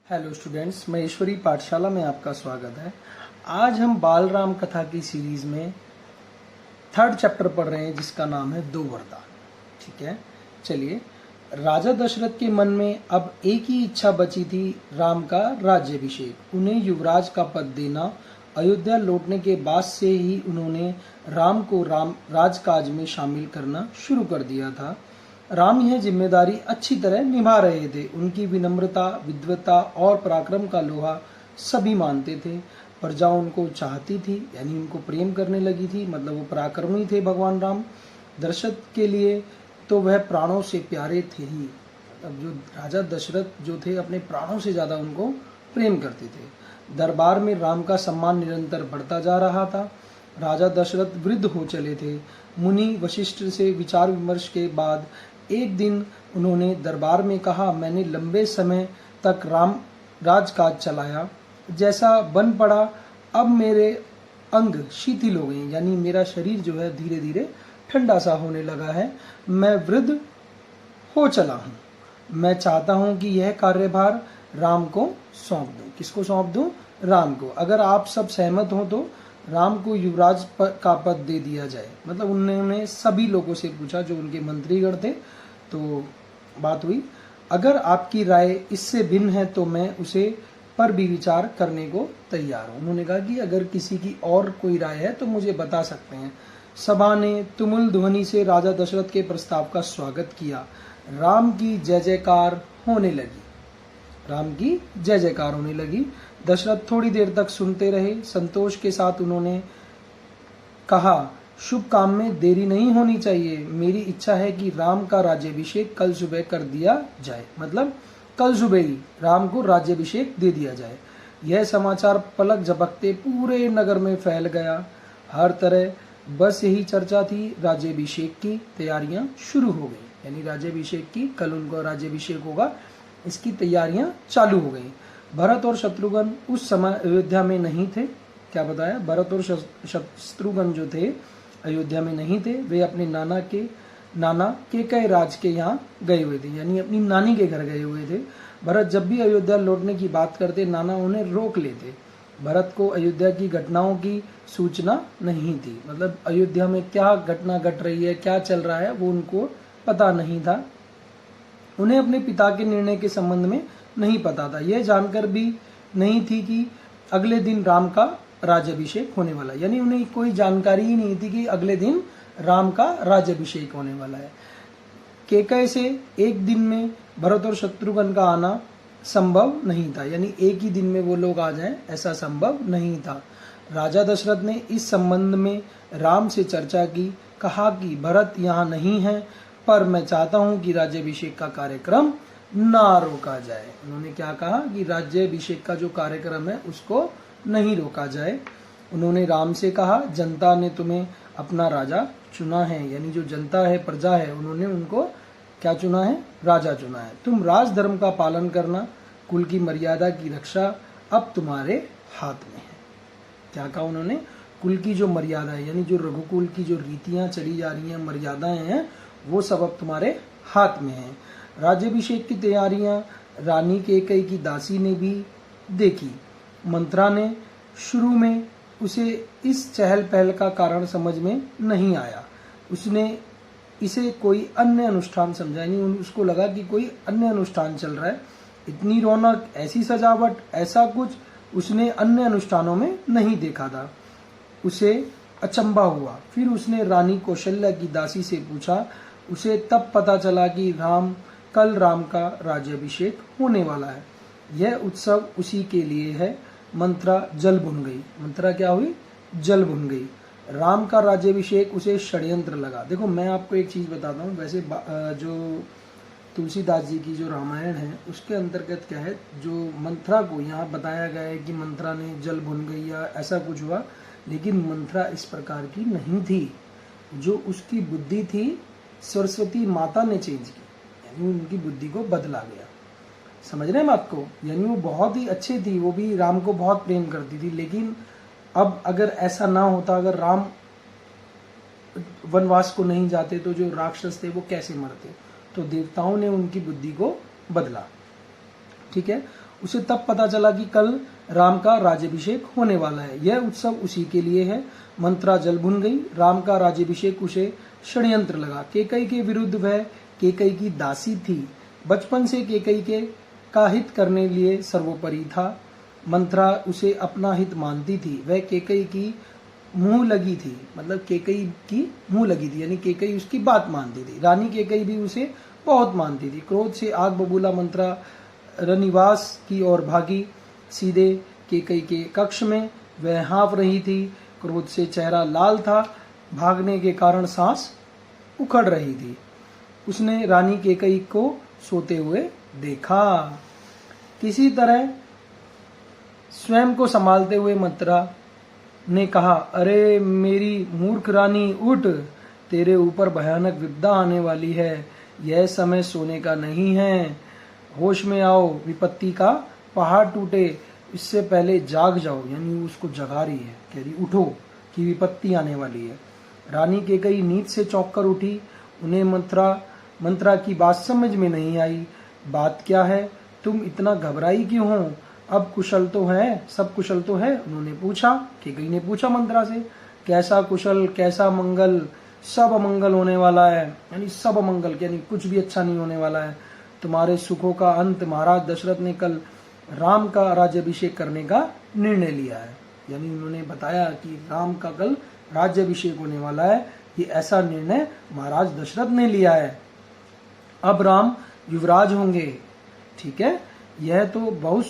Hello students, Maheshwari पाठशाला में आपका स्वागत है। आज हम बाल राम कथा की सीरीज में थर्ड चैप्टर पढ़ रहे हैं जिसका नाम है दो वरदान। ठीक है, चलिए। राजा दशरथ के मन में अब एक ही इच्छा बची थी, राम का राज्याभिषेक। उन्हें युवराज का पद देना। अयोध्या लौटने के बाद से ही उन्होंने राम को राजकाज में शामिल करना शुरू कर दिया था। राम यह जिम्मेदारी अच्छी तरह निभा रहे थे। उनकी विनम्रता, विद्वता और पराक्रम का लोहा सभी मानते थे। प्रजा उनको चाहती थी, यानी उनको प्रेम करने लगी थी, मतलब वो पराक्रमी थे भगवान राम। दशरथ के लिए तो वह प्राणों से प्यारे थे ही। अब जो राजा दशरथ जो थे अपने प्राणों से ज्यादा उनको प्रेम करते थे। दरबार में राम का सम्मान निरंतर बढ़ता जा रहा था। राजा दशरथ वृद्ध हो चले थे। मुनि वशिष्ठ से विचार विमर्श के बाद एक दिन उन्होंने दरबार में कहा, मैंने लंबे समय तक राजकाज चलाया, जैसा बन पड़ा अब मेरे अंग शिथिल हो गए, यानी मेरा शरीर जो है धीरे धीरे ठंडा सा होने लगा है। मैं वृद्ध हो चला हूँ। मैं चाहता हूँ कि यह कार्यभार राम को सौंप दूं। किसको सौंप दूं? राम को। अगर आप सब सहमत हो तो राम को युवराज का पद दे दिया जाए। मतलब उन्होंने सभी लोगों से पूछा जो उनके मंत्रीगण थे, तो बात हुई। अगर आपकी राय इससे भिन्न है तो मैं उसे पर भी विचार करने को तैयार हूं। उन्होंने कहा कि अगर किसी की और कोई राय है तो मुझे बता सकते हैं। सभा ने तुमुल ध्वनि से राजा दशरथ के प्रस्ताव का स्वागत किया। राम की जय जयकार होने लगी। राम की जय जयकार होने लगी। दशरथ थोड़ी देर तक सुनते रहे। संतोष के साथ उन्होंने कहा, शुभ काम में देरी नहीं होनी चाहिए। मेरी इच्छा है कि राम का राज्याभिषेक कल सुबह कर दिया जाए। मतलब कल सुबह ही राम को राज्याभिषेक दे दिया जाए। यह समाचार पलक झपकते पूरे नगर में फैल गया। हर तरह बस यही चर्चा थी। राज्याभिषेक की तैयारियां शुरू हो गई, यानी राज्याभिषेक की, कल उनको राज्याभिषेक होगा, इसकी तैयारियां चालू हो गई। भरत और शत्रुघ्न उस समय अयोध्या में नहीं थे। क्या बताया? भरत और शत्रुघ्न जो थे अयोध्या में नहीं थे। वे अपने नाना केकय राज के यहाँ गए हुए थे, यानी अपनी नानी के घर गए हुए थे। भरत जब भी अयोध्या लौटने की बात करते, नाना उन्हें रोक लेते। भरत को अयोध्या की घटनाओं की सूचना नहीं थी। मतलब अयोध्या में क्या घटना घट रही है, क्या चल रहा है, वो उनको पता नहीं था। उन्हें अपने पिता के निर्णय के संबंध में नहीं पता था। यह जानकर भी नहीं थी कि अगले दिन राम का राज्याभिषेक होने वाला है, यानी उन्हें कोई जानकारी ही नहीं थी कि अगले दिन राम का राज्याभिषेक होने वाला है। केकय से एक दिन में भरत और शत्रुघ्न का आना संभव नहीं था, यानी एक ही दिन में वो लोग आ जाएं, ऐसा संभव नहीं था। राजा दशरथ ने इस संबंध में राम से चर्चा की। कहा कि भरत यहाँ नहीं है, पर मैं चाहता हूँ कि राज्याभिषेक का कार्यक्रम ना रोका जाए। उन्होंने क्या कहा कि राज्याभिषेक का जो कार्यक्रम है उसको नहीं रोका जाए। उन्होंने राम से कहा, जनता ने तुम्हें अपना राजा चुना है, यानी जो जनता है, प्रजा है, उन्होंने उनको क्या चुना है? राजा चुना है। तुम राजधर्म का पालन करना, कुल की मर्यादा की रक्षा अब तुम्हारे हाथ में है। क्या कहा उन्होंने? कुल की जो मर्यादा है, यानी जो रघुकुल की जो रीतियां चली जा रही हैं, मर्यादाएं हैं, वो सब अब तुम्हारे हाथ में है। राज्याभिषेक की तैयारियां रानी केकई की दासी ने भी देखी। मंत्रा ने शुरू में उसे इस चहल पहल का कारण समझ में नहीं आया। उसने इसे कोई अन्य अनुष्ठान समझा, नहीं, उसको लगा कि कोई अन्य अनुष्ठान चल रहा है। इतनी रौनक, ऐसी सजावट, ऐसा कुछ उसने अन्य अनुष्ठानों में नहीं देखा था। उसे अचंभा हुआ। फिर उसने रानी कौशल्या की दासी से पूछा। उसे तब पता चला कि कल राम का राज्याभिषेक होने वाला है। यह उत्सव उसी के लिए है। मंत्रा जल भुन गई। मंत्रा क्या हुई? जल भुन गई। राम का राज्याभिषेक उसे षड्यंत्र लगा। देखो, मैं आपको एक चीज बताता हूँ। वैसे जो तुलसीदास जी की जो रामायण है उसके अंतर्गत क्या है, जो मंत्रा को यहाँ बताया गया है कि मंत्रा ने जल भुन गई या ऐसा कुछ हुआ, लेकिन मंत्रा इस प्रकार की नहीं थी। जो उसकी बुद्धि थी सरस्वती माता ने चेंज की, यानी उनकी बुद्धि को बदला गया। समझ रहे हैं बात को? यानी वो बहुत ही अच्छी थी, वो भी राम को बहुत प्रेम करती थी। लेकिन अब अगर ऐसा ना होता, अगर राम वनवास को नहीं जाते तो जो राक्षस थे वो कैसे मरते? तो देवताओं ने उनकी बुद्धि को बदला। ठीक है। उसे तब पता चला कि कल राम का राज्याभिषेक होने वाला है, यह उत्सव उसी के लिए है। मंत्रा जल भुन गई। राम का राज्याभिषेक उसे षड्यंत्र लगा। केकई के विरुद्ध वह केकई की दासी थी। बचपन से केकई के का हित करने लिए सर्वोपरि था। मंत्रा उसे अपना हित मानती थी। वह केकई की मुंह लगी थी, मतलब केकई की मुंह लगी थी, यानी केकई उसकी बात मानती थी। रानी केकई भी उसे बहुत मानती थी। क्रोध से आग बबूला मंत्रा रनिवास की ओर भागी। सीधे केकई के कक्ष में वह हाँफ रही थी। क्रोध से चेहरा लाल था। भागने के कारण सांस उखड़ रही थी। उसने रानी केकई को सोते हुए देखा। किसी तरह स्वयं को संभालते हुए मंत्रा ने कहा, अरे मेरी मूर्ख रानी, उठ, तेरे ऊपर भयानक विपदा आने वाली है। यह समय सोने का नहीं है। होश में आओ, विपत्ति का पहाड़ टूटे इससे पहले जाग जाओ। यानी उसको जगा रही है, कह रही उठो कि विपत्ति आने वाली है। रानी केकई नींद से चौंक कर उठी। उन्हें मंत्रा की बात समझ में नहीं आई। बात क्या है? तुम इतना घबराई क्यों हो? अब कुशल तो है, सब कुशल तो है? उन्होंने पूछा। केकई ने पूछा मंत्रा से, कैसा कुशल, कैसा मंगल? सब अमंगल होने वाला है, यानी सब अमंगल, यानी कुछ भी अच्छा नहीं होने वाला है। तुम्हारे सुखों का अंत महाराज दशरथ ने कल राम का राज्याभिषेक करने का निर्णय लिया है। यानी उन्होंने बताया कि राम का कल राज्याभिषेक होने वाला है, ये ऐसा निर्णय महाराज दशरथ ने लिया है। अब राम युवराज होंगे। ठीक है, यह तो बहुत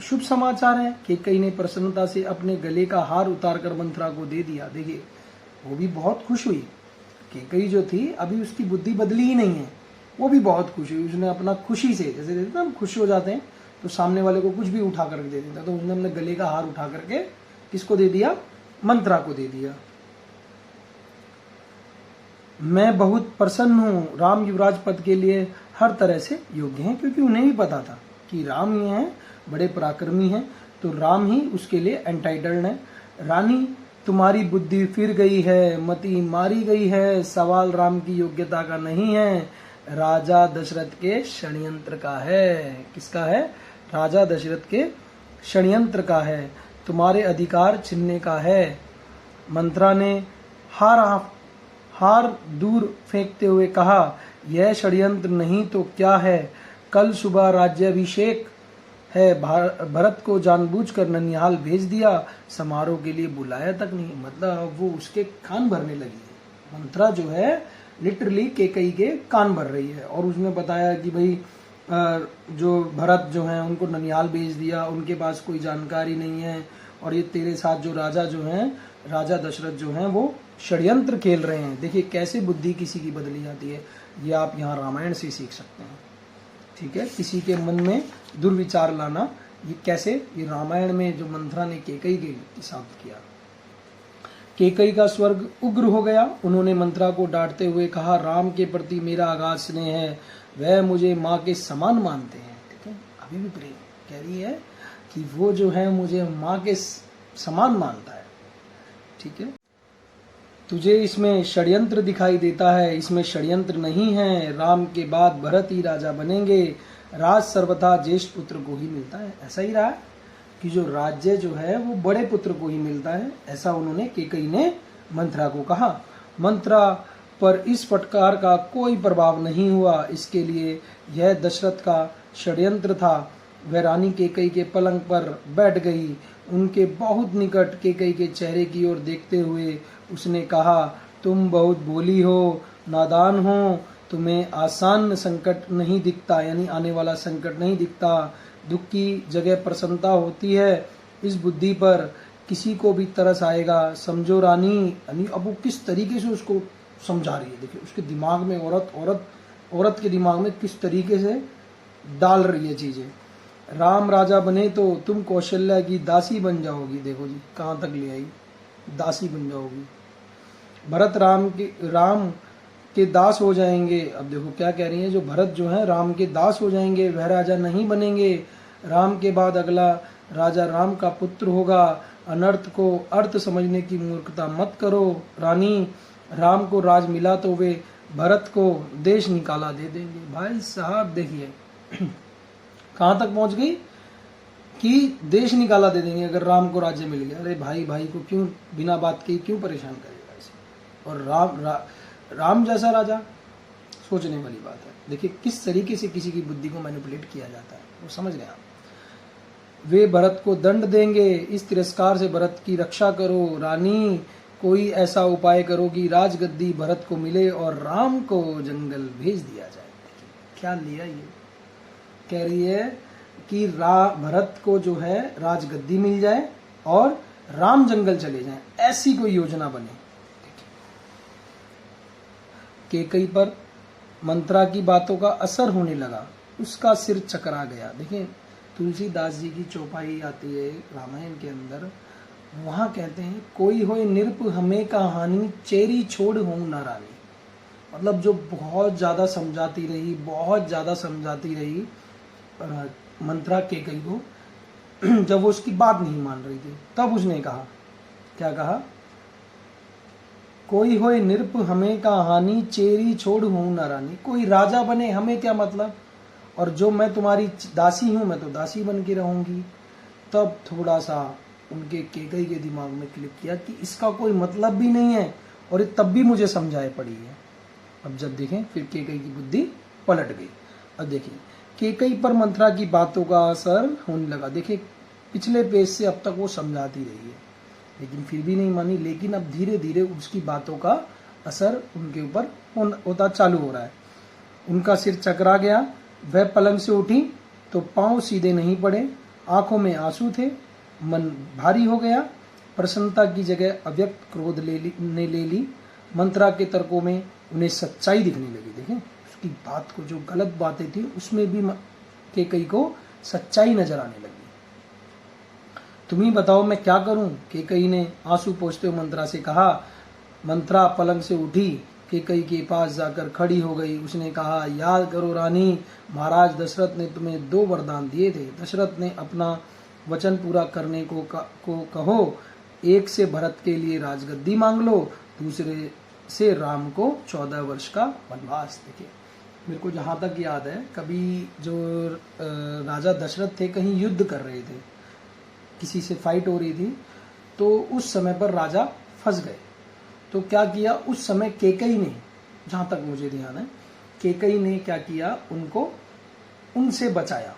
शुभ समाचार है। केकई ने प्रसन्नता से अपने गले का हार उतारकर मंत्रा को दे दिया। देखिए, वो भी बहुत खुश हुई। केकई जो थी, अभी उसकी बुद्धि बदली ही नहीं है, वो भी बहुत खुश हुई। उसने अपना खुशी से, जैसे देते हम खुश हो जाते हैं तो सामने वाले को कुछ भी उठा करके दे देता, तो उसने अपने गले का हार उठा करके किसको दे दिया? मंत्रा को दे दिया। मैं बहुत प्रसन्न हूँ। राम युवराज पद के लिए हर तरह से योग्य हैं, क्योंकि उन्हें भी पता था कि राम ही हैं, बड़े पराक्रमी हैं, तो राम ही उसके लिए एंटाइटल्ड है। रानी, तुम्हारी बुद्धि फिर गई है, मति मारी गई है। सवाल राम की योग्यता का नहीं है, राजा दशरथ के षड्यंत्र का है। किसका है? राजा दशरथ के षड्यंत्र का है, तुम्हारे अधिकार छीनने का है। मंत्रा ने हार दूर फेंकते हुए कहा, यह षड्यंत्र नहीं तो क्या है? कल सुबह राज्याभिषेक है। भरत को जानबूझकर ननिहाल भेज दिया, समारोह के लिए बुलाया तक नहीं। मतलब वो उसके कान भरने लगी है। मंत्रा जो है लिटरली केकई के कान भर रही है। और उसने बताया कि भाई जो भरत जो हैं उनको ननिहाल भेज दिया, उनके पास कोई जानकारी नहीं है, और ये तेरे साथ जो राजा जो हैं, राजा दशरथ जो हैं, वो षड्यंत्र खेल रहे हैं। देखिए कैसे बुद्धि किसी की बदली जाती है, ये आप यहाँ रामायण से सीख सकते हैं। ठीक है, किसी के मन में दुर्विचार लाना, ये कैसे, ये रामायण में जो मंत्रा ने केकई के साथ किया। केकई का स्वर्ग उग्र हो गया। उन्होंने मंत्रा को डांटते हुए कहा, राम के प्रति मेरा अगाध स्नेह है, वह मुझे माँ के समान मानते हैं। ठीक है, अभी भी प्रेम कह रही है कि वो जो है मुझे माँ के समान मानता है। ठीक है, तुझे इसमें षड्यंत्र दिखाई देता है, इसमें षड्यंत्र नहीं है। राम के बाद भरत ही राजा बनेंगे। राज सर्वथा ज्येष्ठ पुत्र को ही मिलता है। ऐसा ही रहा है कि जो राज्य जो है वो बड़े पुत्र को ही मिलता है, ऐसा उन्होंने केकई ने मंत्रा को कहा। मंत्रा पर इस फटकार का कोई प्रभाव नहीं हुआ। इसके लिए यह दशरथ का षड्यंत्र था। वह रानी केकई के पलंग पर बैठ गई। उनके बहुत निकट केकई के चेहरे की ओर देखते हुए उसने कहा, तुम बहुत भोली हो, नादान हो, तुम्हें आसान संकट नहीं दिखता, यानी आने वाला संकट नहीं दिखता। दुख की जगह प्रसन्नता होती है। इस बुद्धि पर किसी को भी तरस आएगा, समझो रानी। यानी अब वो किस तरीके से उसको समझा रही है। देखिए उसके दिमाग में औरत के दिमाग में किस तरीके से डाल रही है चीजें। राम राजा बने तो तुम कौशल्या की दासी बन जाओगी। देखो जी कहाँ तक ले आई, दासी बन जाओगी। भरत राम के दास हो जाएंगे। अब देखो क्या कह रही है, जो भरत जो है राम के दास हो जाएंगे, वह राजा नहीं बनेंगे। राम के बाद अगला राजा राम का पुत्र होगा। अनर्थ को अर्थ समझने की मूर्खता मत करो रानी। राम को राज मिला तो वे भरत को देश निकाला दे देंगे। भाई साहब देखिए कहाँ तक पहुंच गई। कि देश निकाला दे देंगे अगर राम को राज्य मिल गया। अरे भाई भाई को क्यों बिना बात के क्यों परेशान करेगा ऐसे। और राम जैसा राजा, सोचने वाली बात है। देखिए किस तरीके से किसी की बुद्धि को मैनिपुलेट किया जाता है, वो समझ गए आप। वे भरत को दंड देंगे, इस तिरस्कार से भरत की रक्षा करो। रानी कोई ऐसा उपाय करो कि राजगद्दी भरत को मिले और राम को जंगल भेज दिया जाए। क्या लिया ये, कह रही है कि भरत को जो है राजगद्दी मिल जाए और राम जंगल चले जाएं, ऐसी कोई योजना बने। कैकई पर मंत्रा की बातों का असर होने लगा, उसका सिर चकरा गया। देखिए तुलसीदास जी की चौपाई आती है रामायण के अंदर, वहां कहते हैं कोई होए निरप हमें का हानि, चेरी छोड़ हों न रानी। मतलब जो बहुत ज्यादा समझाती रही, बहुत ज्यादा समझाती रही मंत्रा कैकई को, जब वो उसकी बात नहीं मान रही थी, तब उसने कहा, क्या कहा, कोई होए निरप हमें का हानि, चेरी छोड़ हूं न रानी। कोई राजा बने हमें क्या मतलब, और जो मैं तुम्हारी दासी हूं मैं तो दासी बन के रहूंगी। तब थोड़ा सा उनके कैकई के दिमाग में क्लिक किया कि इसका कोई मतलब भी नहीं है, और तब भी मुझे समझाए पड़ी है। अब जब देखें फिर कैकई की बुद्धि पलट गई। अब देखिए कैकई पर मंत्रा की बातों का असर होने लगा। देखिए पिछले पेज से अब तक वो समझाती रही है, लेकिन फिर भी नहीं मानी। लेकिन अब धीरे धीरे उसकी बातों का असर उनके ऊपर होता चालू हो रहा है। उनका सिर चकरा गया, वह पलंग से उठी तो पांव सीधे नहीं पड़े, आंखों में आंसू थे, मन भारी हो गया। प्रसन्नता की जगह अव्यक्त क्रोध ने ले ली। मंत्रा के तर्कों में उन्हें सच्चाई दिखने लगी। देखें उसकी बात को, जो गलत बातें थी उसमें भी कैकई को सच्चाई नजर आने लगी। तुम ही बताओ मैं क्या करूं, कैकई ने आंसू पोंछते हुए मंत्रा से कहा। मंत्रा पलंग से उठी, कैकई के पास जाकर खड़ी हो गई। उसने कहा, याद करो रानी, महाराज दशरथ ने तुम्हें 2 वरदान दिए थे। दशरथ ने अपना वचन पूरा करने को कहो, एक से भरत के लिए राजगद्दी मांग लो, दूसरे से राम को 14 वर्ष का वनवास। देखिए मेरे को जहाँ तक याद है, कभी जो राजा दशरथ थे कहीं युद्ध कर रहे थे, किसी से फाइट हो रही थी, तो उस समय पर राजा फंस गए। तो क्या किया उस समय कैकई ने, जहां तक मुझे ध्यान है, कैकई ने क्या किया, उनको उनसे बचाया।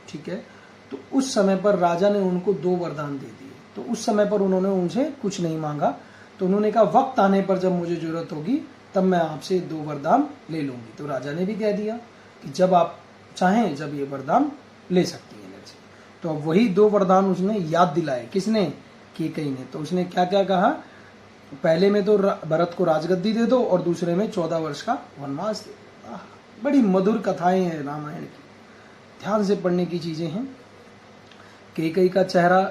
ठीक है, तो उस समय पर राजा ने उनको 2 वरदान दे दिए। तो उस समय पर उन्होंने उनसे कुछ नहीं मांगा। तो उन्होंने कहा वक्त आने पर जब मुझे जरूरत होगी तब मैं आपसे 2 वरदान ले लूंगी। तो राजा ने भी कह दिया कि जब आप चाहें जब ये वरदान ले सकती है। तो अब वही 2 वरदान उसने याद दिलाए। किसने, कैकई ने। तो उसने क्या क्या कहा, पहले में तो भरत को राजगद्दी दे दो और दूसरे में 14 वर्ष का वनवास दे दो। बड़ी मधुर कथाएं हैं रामायण की, ध्यान से पढ़ने की चीजें हैं। कैकई का चेहरा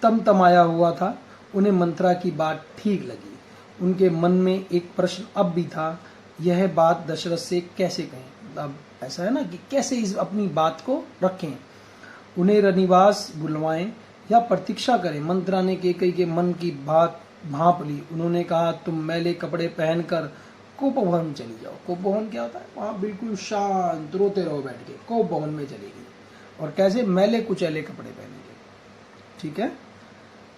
तमतमाया हुआ था, उन्हें मंत्रा की बात ठीक लगी। उनके मन में एक प्रश्न अब भी था, यह बात दशरथ से कैसे कहें। अब ऐसा है ना कि कैसे इस अपनी बात को रखें, उन्हें रनिवास बुलवाएं या प्रतीक्षा करें। मंत्रा ने कैकई के मन की बात भांप ली। उन्होंने कहा, तुम मैले कपड़े पहनकर कोपभवन चली जाओ। कोपभवन क्या होता है, वहां बिल्कुल शांत रोते रहो बैठ के। कोपभवन में चली गई, और कैसे, मैले कुचैले कपड़े पहनेंगे। ठीक है,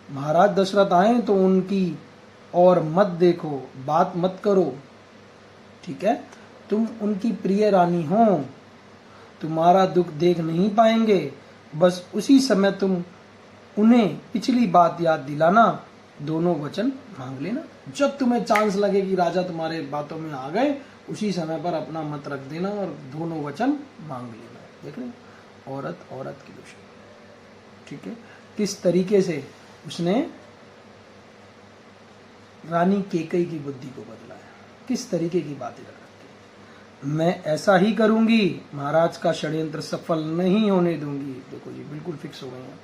महाराज दशरथ आए तो उनकी और मत देखो, बात मत करो। ठीक है, तुम उनकी प्रिय रानी हो, तुम्हारा दुख देख नहीं पाएंगे। बस उसी समय तुम उन्हें पिछली बात याद दिलाना, दोनों वचन मांग लेना। जब तुम्हें चांस लगे कि राजा तुम्हारे बातों में आ गए, उसी समय पर अपना मत रख देना और दोनों वचन मांग लेना। देख रहे, औरत औरत की दुश्मन। ठीक है, किस तरीके से उसने रानी कैकई की बुद्धि को बदलाया, किस तरीके की बातें कर रखी। मैं ऐसा ही करूंगी, महाराज का षड्यंत्र सफल नहीं होने दूंगी। देखो जी, बिल्कुल फिक्स हो गई है।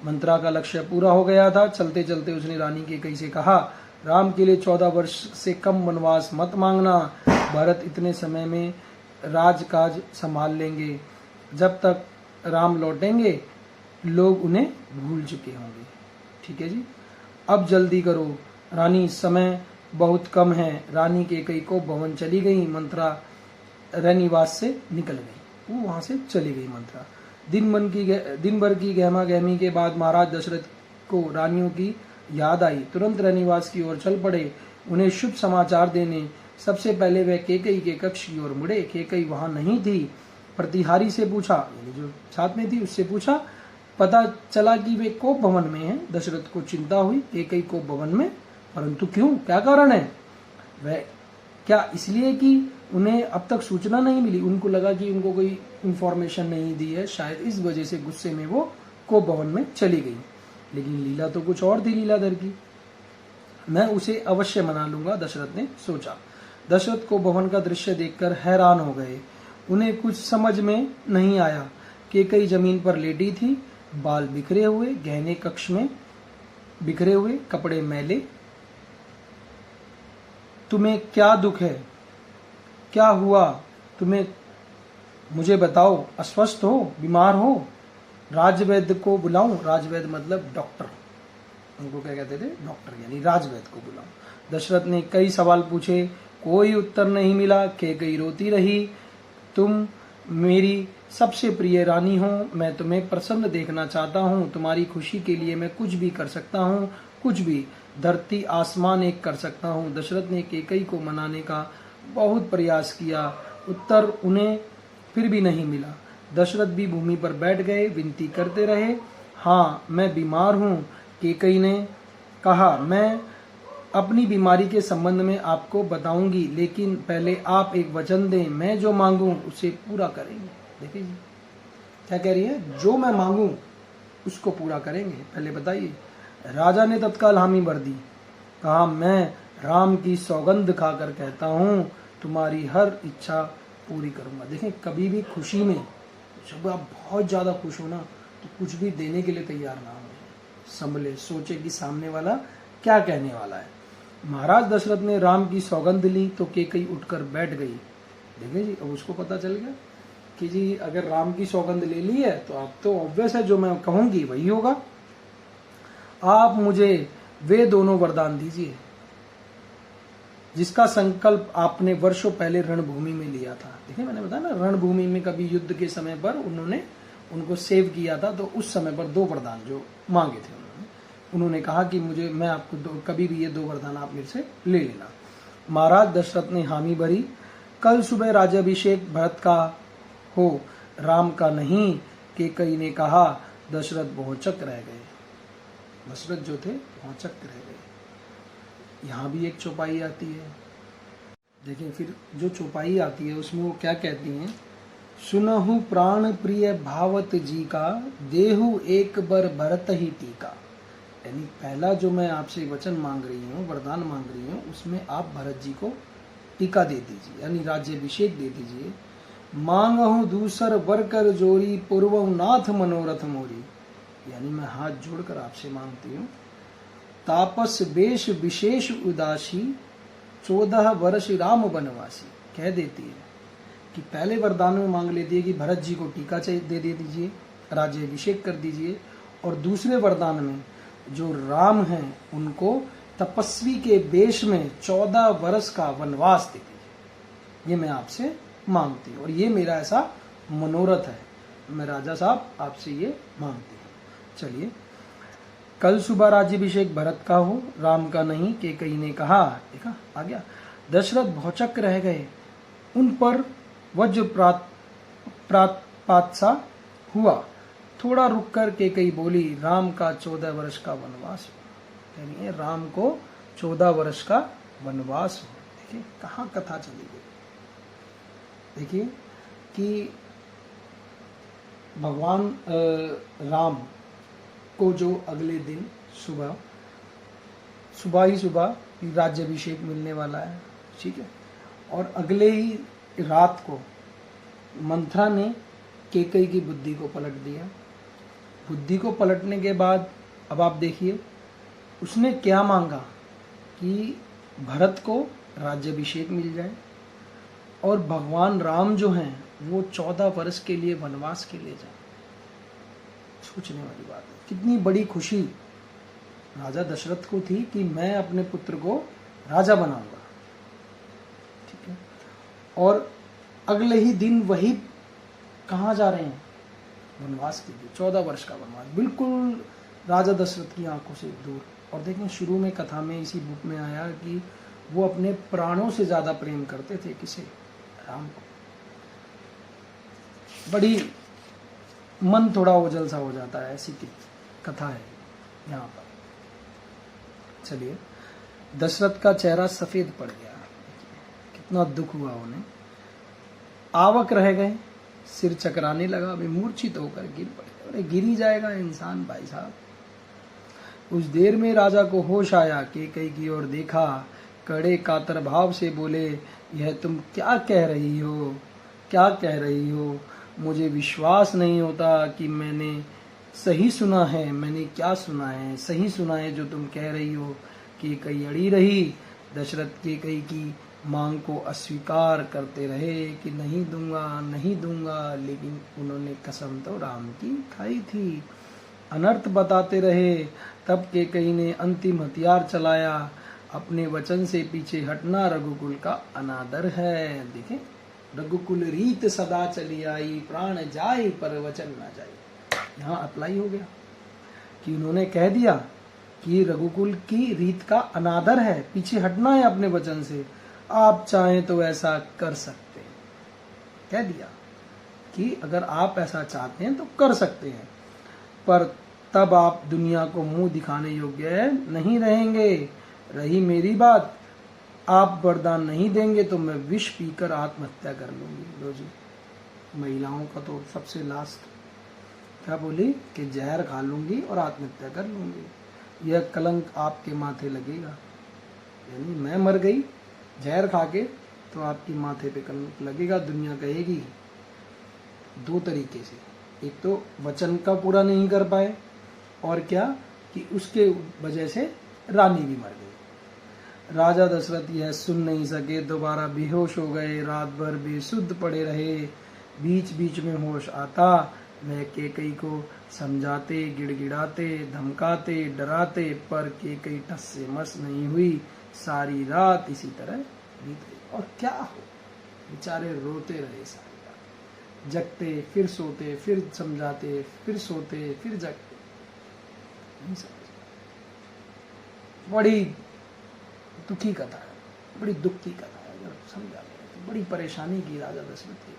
मंत्रा का लक्ष्य पूरा हो गया था। चलते चलते उसने रानी कैकई से कहा, राम के लिए 14 वर्ष से कम वनवास मत मांगना। भरत इतने समय में राजकाज संभाल लेंगे। जब तक राम लौटेंगे लोग उन्हें भूल चुके होंगे। ठीक है जी, अब जल्दी करो रानी, समय बहुत कम है। रानी कैकई को भवन चली गई। मंत्रा रनिवास से निकल गई, वो वहां से चली गई मंत्रा। दिन भर की गहमा गहमी के बाद महाराज दशरथ को रानियों की याद आई। तुरंत रनिवास की ओर चल पड़े उन्हें शुभ समाचार देने। सबसे पहले वह केकई के कक्ष की ओर मुड़े। केकई वहां नहीं थी। प्रतिहारी से पूछा, यानी जो साथ में थी उससे पूछा। पता चला कि वे कोप भवन में हैं। दशरथ को चिंता हुई। केकई कोप भवन में, परंतु क्यों, क्या कारण है? वह क्या इसलिए कि उन्हें अब तक सूचना नहीं मिली? उनको लगा कि उनको कोई इंफॉर्मेशन नहीं दी है, शायद इस वजह से गुस्से में वो कोप भवन में चली गई। लेकिन लीला तो कुछ और थी लीलाधर की। मैं उसे अवश्य मना लूंगा, दशरथ ने सोचा। दशरथ को भवन का दृश्य देखकर हैरान हो गए। उन्हें कुछ समझ में नहीं आया। केकई जमीन पर लेटी थी, बाल बिखरे हुए, गहने कक्ष में बिखरे हुए, कपड़े मैले। तुम्हें क्या दुख है? क्या हुआ तुम्हें? मुझे बताओ। अस्वस्थ हो? बीमार हो? राजवैद्य को बुलाऊं? राजवैद्य मतलब डॉक्टर, उनको क्या कहते थे? डॉक्टर, यानी राजवैद्य को बुलाऊं। दशरथ ने कई सवाल पूछे, कोई उत्तर नहीं मिला। केकई रोती रही। तुम मेरी सबसे प्रिय रानी हो, मैं तुम्हें प्रसन्न देखना चाहता हूँ। तुम्हारी खुशी के लिए मैं कुछ भी कर सकता हूँ, कुछ भी, धरती आसमान एक कर सकता हूँ। दशरथ ने केकई को मनाने का बहुत प्रयास किया, उत्तर उन्हें फिर भी नहीं मिला। दशरथ भी भूमि पर बैठ गए, विनती करते रहे। हाँ, मैं बीमार हूँ, केकई ने कहा। मैं अपनी बीमारी के संबंध में आपको बताऊंगी, लेकिन पहले आप एक वचन दें, मैं जो मांगूं उसे पूरा करेंगे। देखिए क्या कह रही है, जो मैं मांगूं उसको पूरा करेंगे, पहले बताइए। राजा ने तत्काल हामी भर दी। कहा, मैं राम की सौगंध खाकर कहता हूँ, तुम्हारी हर इच्छा पूरी करूंगा। देखें, कभी भी खुशी में जब आप बहुत ज्यादा खुश हो ना, तो कुछ भी देने के लिए तैयार ना हो, संभले, सोचे कि सामने वाला क्या कहने वाला है। महाराज दशरथ ने राम की सौगंध ली तो केकई उठकर बैठ गई। देखिए जी, अब उसको पता चल गया कि जी अगर राम की सौगंध ले ली है तो अब तो ऑब्वियस है, जो मैं कहूंगी वही होगा। आप मुझे वे दोनों वरदान दीजिए जिसका संकल्प आपने वर्षों पहले रणभूमि में लिया था। देखिए, मैंने बताया ना, रणभूमि में कभी युद्ध के समय पर उन्होंने उनको सेव किया था, तो उस समय पर दो वरदान जो मांगे थे उन्होंने कहा कि मुझे, मैं आपको कभी भी ये दो वरदान आप मेरे से ले लेना। महाराज दशरथ ने हामी भरी। कल सुबह राज्याभिषेक भरत का हो, राम का नहीं, केकई ने कहा। दशरथ भौचक रह गए। दशरथ जो थे भौचक रह गए। यहाँ भी एक चौपाई आती है, देखिए फिर जो चौपाई आती है उसमें वो क्या कहती हैं। सुनहु प्राण प्रिय भावत जी का, देहु एक बर भरत ही टीका। यानी पहला जो मैं आपसे वचन मांग रही हूँ, वरदान मांग रही हूँ, उसमें आप भरत जी को टीका दे दीजिए, यानी राज्याभिषेक दे दीजिए। मांगहु दूसर वर कर जोरी, पूर्व नाथ मनोरथ मोरी। यानी मैं हाथ जोड़कर आपसे मांगती हूँ, तापस वेश विशेष उदासी, 14 वर्ष राम वनवासी। कह देती है कि पहले वरदान में मांग लेती है कि भरत जी को टीका दे दीजिए, राज्याभिषेक कर दीजिए, और दूसरे वरदान में जो राम हैं उनको तपस्वी के वेश में 14 वर्ष का वनवास दे दीजिए। ये मैं आपसे मांगती हूँ और ये मेरा ऐसा मनोरथ है, मैं राजा साहब आपसे ये मांगती हूँ। चलिए, कल सुबह राज्याभिषेक भरत का हो, राम का नहीं, केकई ने कहा। देखा, आ गया। दशरथ भौचक रह गए। उन पर वज्र प्रातपात सा हुआ। थोड़ा रुक कर केकई बोली, राम का 14 वर्ष का वनवास हो, यानी राम को 14 वर्ष का वनवास हो। देखिए कहाँ कथा चली गई। देखिए कि भगवान राम को जो अगले दिन सुबह ही राज्याभिषेक मिलने वाला है, ठीक है, और अगले ही रात को मंथरा ने केकई की बुद्धि को पलट दिया। बुद्धि को पलटने के बाद अब आप देखिए उसने क्या मांगा कि भरत को राज्याभिषेक मिल जाए और भगवान राम जो हैं वो 14 वर्ष के लिए वनवास के लिए जाए। सोचने वाली बात है, कितनी बड़ी खुशी राजा दशरथ को थी कि मैं अपने पुत्र को राजा बनाऊंगा, ठीक है। और अगले ही दिन वही कहाँ जा रहे हैं, वनवास कीजिए, 14 वर्ष का वनवास, बिल्कुल राजा दशरथ की आंखों से दूर। और देखें शुरू में कथा में इसी बुक में आया कि वो अपने प्राणों से ज्यादा प्रेम करते थे किसे, राम को। बड़ी मन थोड़ा ओझल सा हो जाता है, ऐसी की कथा है यहाँ पर। चलिए, दशरथ का चेहरा सफेद पड़ गया, कितना दुख हुआ उन्हें, आवक रह गए, सिर चकराने लगा, अभी मूर्छित होकर गिर पड़े। अरे गिर ही जाएगा इंसान भाई साहब। उस देर में राजा को होश आया, कैकेयी की ओर देखा, कड़े कातर भाव से बोले, यह तुम क्या कह रही हो, क्या कह रही हो? मुझे विश्वास नहीं होता कि मैंने सही सुना है। मैंने क्या सुना है? सही सुना है जो तुम कह रही हो। कैकेयी अड़ी रही। दशरथ कैकेयी की मांग को अस्वीकार करते रहे कि नहीं दूंगा, नहीं दूंगा, लेकिन उन्होंने कसम तो राम की खाई थी। अनर्थ बताते रहे। तब कैकेयी ने अंतिम हथियार चलाया, अपने वचन से पीछे हटना रघुकुल का अनादर है। देखें, रघुकुल रीत सदा चली आई, प्राण जाए पर वचन ना जाए। यहाँ अप्लाई हो गया कि उन्होंने कह दिया कि रघुकुल की रीत का अनादर है, पीछे हटना है अपने वचन से, आप चाहें तो ऐसा कर सकते हैं। कह दिया कि अगर आप ऐसा चाहते हैं तो कर सकते हैं, पर तब आप दुनिया को मुंह दिखाने योग्य नहीं रहेंगे। रही मेरी बात, आप वरदान नहीं देंगे तो मैं विष पीकर आत्महत्या कर लूंगी। लो जी, महिलाओं का तो सबसे लास्ट क्या बोली कि जहर खा लूंगी और आत्महत्या कर लूंगी। यह कलंक आपके माथे लगेगा, यानी मैं मर गई जहर खा के तो आपकी माथे पे कलंक लगेगा। दुनिया कहेगी दो तरीके से, एक तो वचन का पूरा नहीं कर पाए, और क्या कि उसके वजह से रानी भी मर गई। राजा दशरथ यह सुन नहीं सके, दोबारा बेहोश हो गए, रात भर बेसुध पड़े रहे। बीच बीच में होश आता, वह कैकेयी को समझाते, गिड़गिड़ाते, धमकाते, डराते, पर कैकेयी टस से मस नहीं हुई। सारी रात इसी तरह बीत गई। और क्या हो, बेचारे रोते रहे सारी रात, जगते फिर सोते, फिर समझाते, फिर सोते, फिर जगते, नहीं समझ। बड़ी दुखी कथा है, बड़ी दुख की कथा है। अगर समझा तो बड़ी परेशानी की राजा दशरथ की।